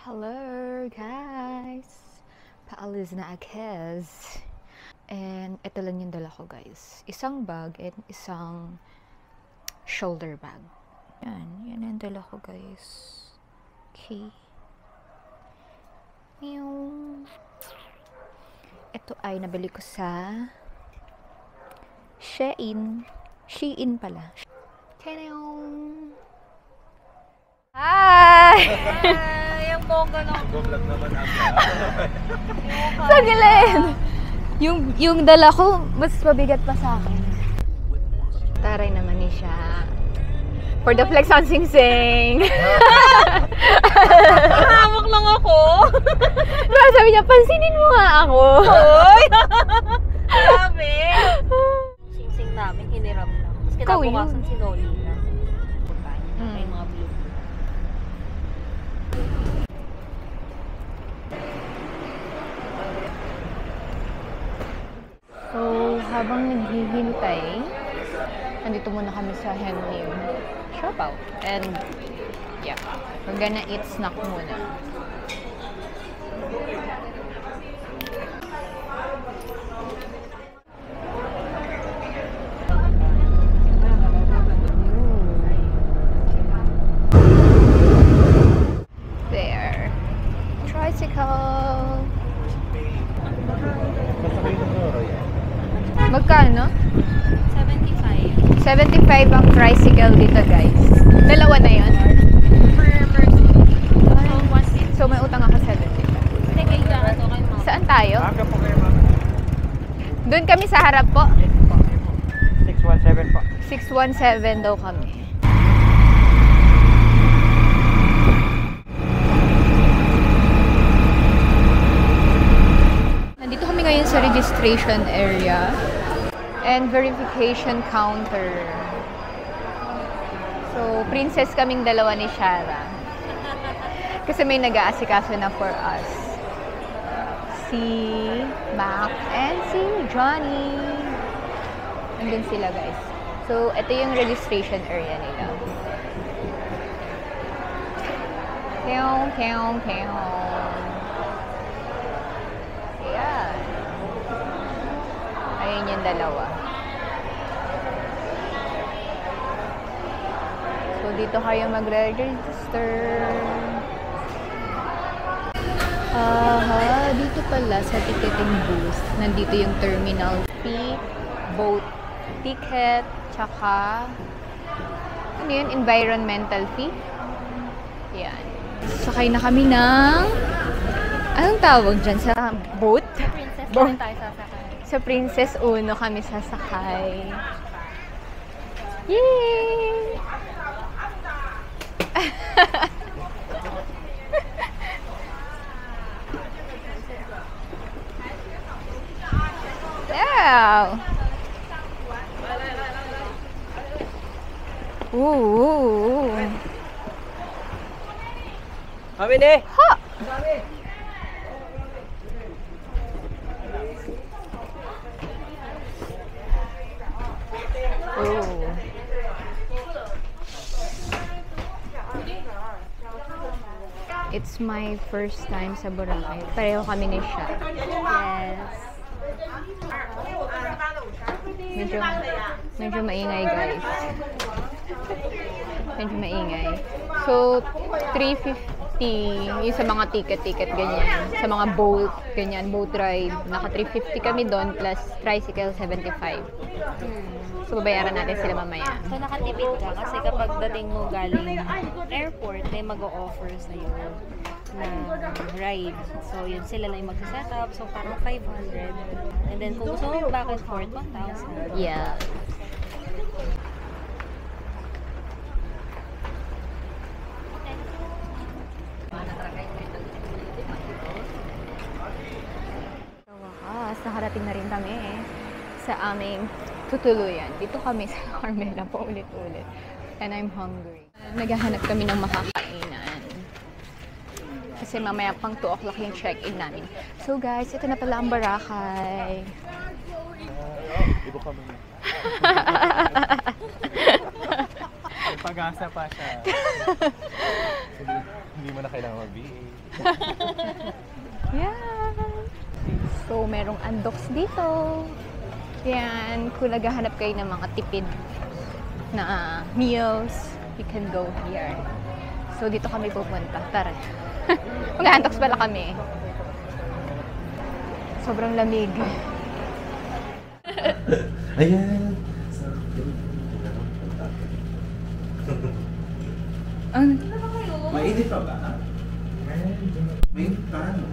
Hello guys! Paalis na akes. And ito lang yung dala ko guys. Isang bag and isang shoulder bag. Yan yung dala ko guys. Okay. Ito ay nabili ko sa Shein. Shein pala. Hi! Yung bongga lang. Go-vlog naman ako. Sa gilid! Yung dala ko, mas mabigat pa sa akin. Taray naman ni siya. For the flex on sing-sing! Hawak lang ako. Diba sabi niya, pansinin mo nga ako. Hoy! Grabe. Sing-sing namin, hiniram lang. Tapos kinabukasan si Loli na. May mga blue. So, habang naghihintay, nandito muna kami sa Hemlim Shopout. And, yeah, we're gonna eat snack muna. There. Tricycle. Magkano? 75. 75 ang tricycle dito, guys. Dalawa na yun? Per person. So, So, may utang ako 75. Sige, kaya ito kayo mga. Saan tayo? Aga po kayo, ma'am. Doon kami sa harap po. 617 po. 617 daw kami. Nandito kami ngayon sa registration area and verification counter. So, princess kaming dalawa ni Shara. Kasi may nag-aasikaso na for us. Si Mac and si Johnny. Nandun sila, guys. So, ito yung registration area nila. Keong. Ayan. Ayun yung dalawa. So, dito kayo mag-register. Dito pala sa ticketing booth, nandito yung terminal fee, boat ticket, tsaka ano yun, environmental fee. Yan. Sakay na kami ng anong tawag dyan sa boat? Princess Boat. tayo sasakay. Sa Princess Uno kami sasakay. Yay! Wow! Ooh! Kami ni! Ha! Oh. It's my first time sa Boracay. Pareho kami ni siya. Yes. Medyo maingay, guys. Medyo maingay. So, 350 yung sa mga ticket ganyan. Sa mga boat, ganyan, boat ride. Naka 350 kami doon plus tricycle 75. So, babayaran natin sila mamaya. So, nakatipid ka kasi kapag dating mo galing airport, may mag-o-offer sa'yo na ride. So, yun sila lang yung mag-set up. So, parang 500. And then, kung gusto mo back and forth, 1,000. Yeah. Sa wakas, nakarating na rin kami sa aming tutuluyan. Dito kami sa Carmela po ulit-ulit. And I'm hungry. Naghahanap kami ng makakainan. Kasi mamaya pang 2 o'clock yung check-in namin. So guys, ito na pala ang Boracay. Ibo kami. May pag-asa pa siya. Hindi mo na kailangan mag-BA. Yeah. So, merong undocs dito. Yan, kung naghahanap kayo ng mga tipid na meals, you can go here. So, dito kami pupunta. Tara. Mag-undocs pala kami. Sobrang lamig. Ayan. Mainit pa ba? Mainit pa, no?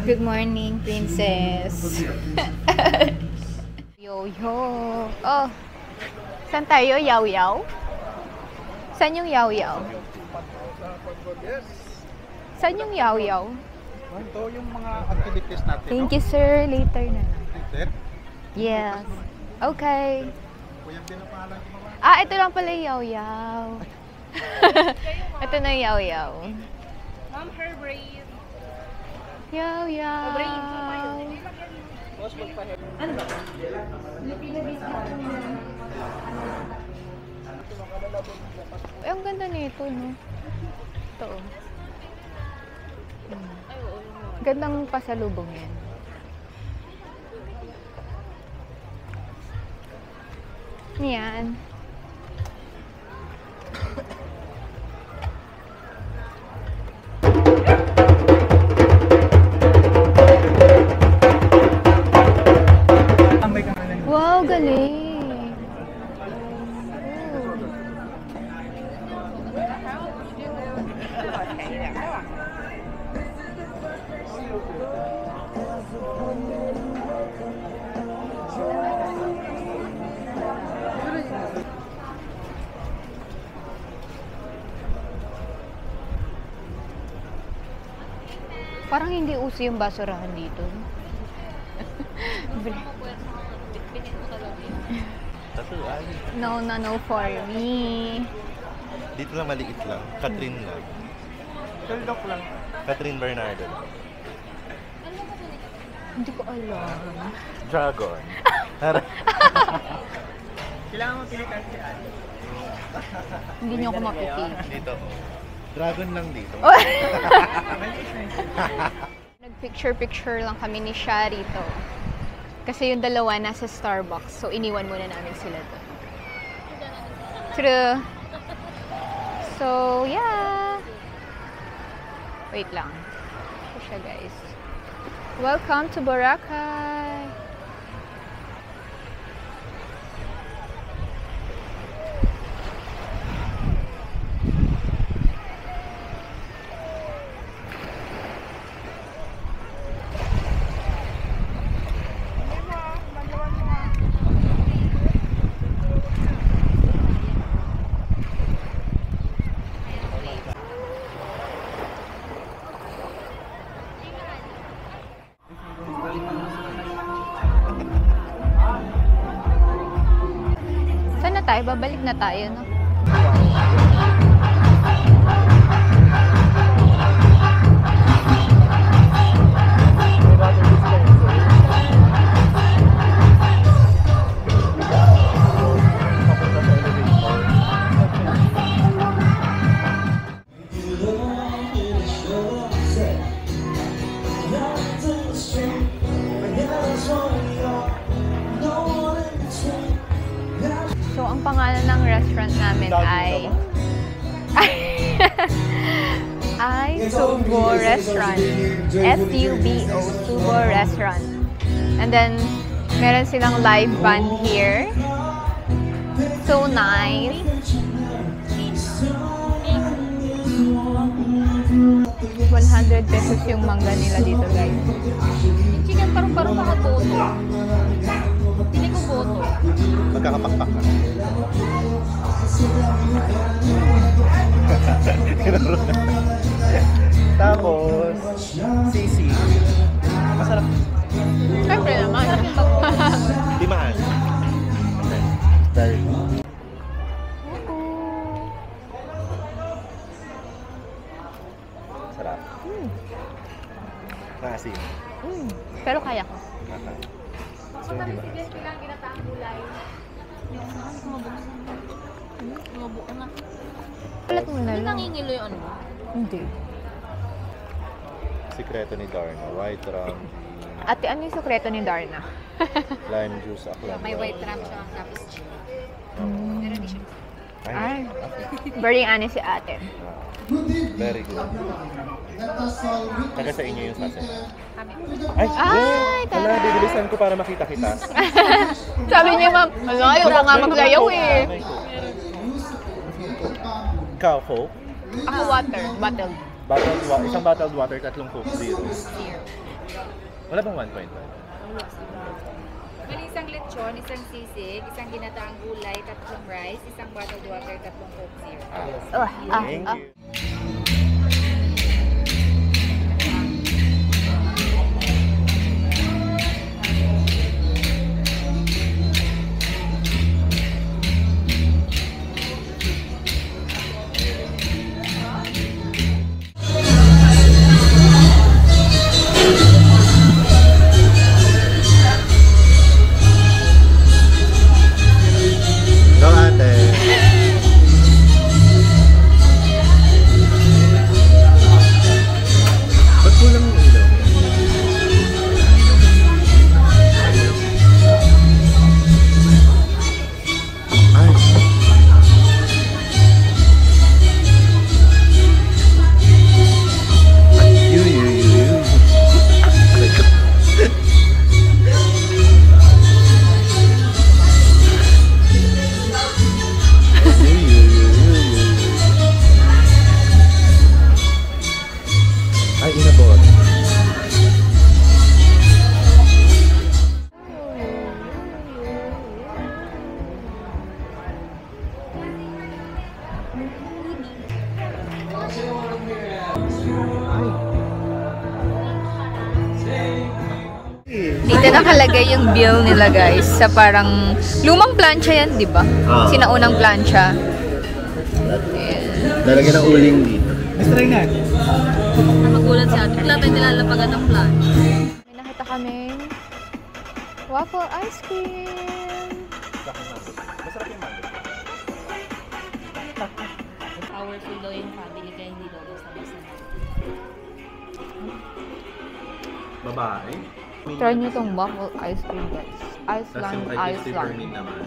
Good morning, princess. Yo-yo. Oh. Saan tayo? Yaw-yaw? Saan yung yaw-yaw? Saan yung yaw-yaw? Ito yung mga activities natin. Thank you, sir. Later na lang. Sir? Yes. Okay. Kuya, pinapahalan ko mga. Ah, ito lang pala yung yaw-yaw. Ito na yung yaw-yaw. Ma'am, her brave. Yaw-yaw. Boss, magpahe. Ay, ang ganda nito, no? Ito, oh. Ay, oo. Gandang pasalubong yan. Yan. Wow, galing! Parang hindi uso yung basurahan dito. No, for me. Dito lang maliit lang. Catherine lang. Tuldok lang. Catherine Bernardo lang. Hindi ko alam. Dragon. Kailangan mo pilitan si Ate. Hindi niyo ako mapipili. Dito. Dragon lang dito. Nag-picture-picture lang kami ni Sha rito. Kasi yung dalawa nasa Starbucks. So, iniwan muna namin sila doon. True. So, yeah. Wait lang. Ito siya, guys. Welcome to Boracay. Saan na tayo? Babalik na tayo, no? So, ang pangalan ng restaurant namin ay Subo Restaurant. S-U-B-O, Subo Restaurant. And then, meron silang live band here. So nice. ₱100 yung mangga nila dito, guys. Yung chicken parang makaboto. Hindi ko boto. Magkakapakpak ka. Tapos, sisi. Masarap. Siyempre naman. Di mahal. Very good. Sarap. Maasim. Pero kaya ko. So, di ba? Mga buo na. Palat mo na Hindi lang. nangingilo yung ano mo. Hindi. Sikreto ni Darna. White rum, Ate, ano yung sekreto ni Darna? lime juice, aklan. May white rum siya tapos chili. Pero hindi siya. Ay, very honest si ate. Very good. Taga sa inyo yung sase. Kami. Ay, Ay, wala, tara. bibilisan ko para makita kita. Sabi niya, ma'am, wala, ayaw ko nga maglayaw eh. May Coke. Ikaw, Coke? Ako water, bottled. Isang bottled water, 3 Coke, 0. Here. Wala bang 1.5? Bali, isang lechon, isang sisig, isang ginataang gulay, 3 rice, isang bottled water, 3 Coke Zero. Thank you. Go, ate. Ba't kulang yung ilaw? Ay. Yu. Ay, inabot. Dito nakalagay yung bill nila guys sa parang lumang plancha yan, di ba? Ah. Sinaunang plancha. Lalagyan ng uling dito. Magulat si ate. Wala tayo nilalapagan ng plan. May nakita kaming waffle ice cream. Masarap yung mango. Powerful daw yung family kaya hindi daw basta-basta. Babae. Try nyo tong waffle ice cream guys. Tapos Iceland yung kay Iceland. Christopher Min naman.